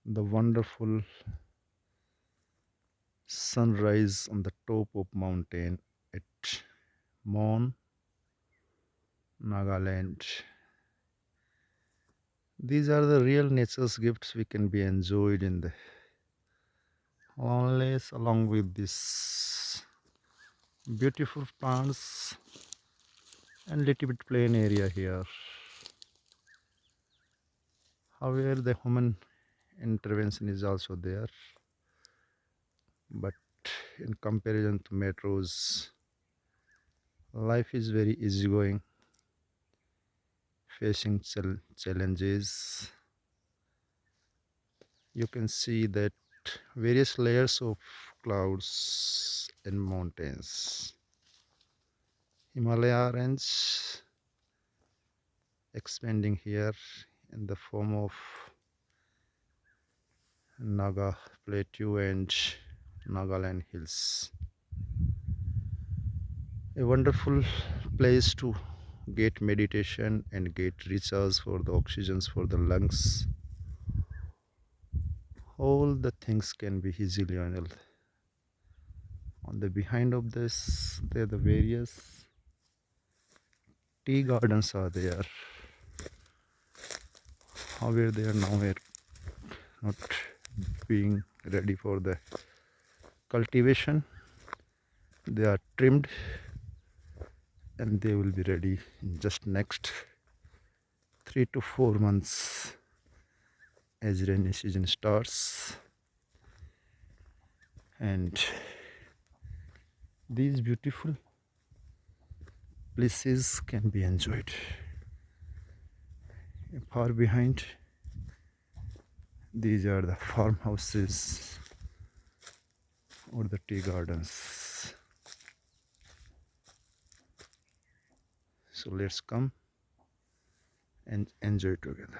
the wonderful sunrise on the top of mountain at Mon, Nagaland. These are the real nature's gifts we can be enjoyed in the loneliness along with this beautiful plants and little bit plain area here. However, the human intervention is also there, but in comparison to metros, life is very easygoing, facing challenges. You can see that various layers of clouds and mountains. Himalaya range expanding here in the form of Naga Plateau and Nagaland Hills. A wonderful place to get meditation and get recharge for the oxygens for the lungs. All the things can be easily handled. On the behind of this, there are the various tea gardens are there. However, they are nowhere not being ready for the cultivation. They are trimmed and they will be ready in just next 3 to 4 months as rainy season starts. And these beautiful places can be enjoyed. Far behind, these are the farmhouses or the tea gardens. So let's come and enjoy together.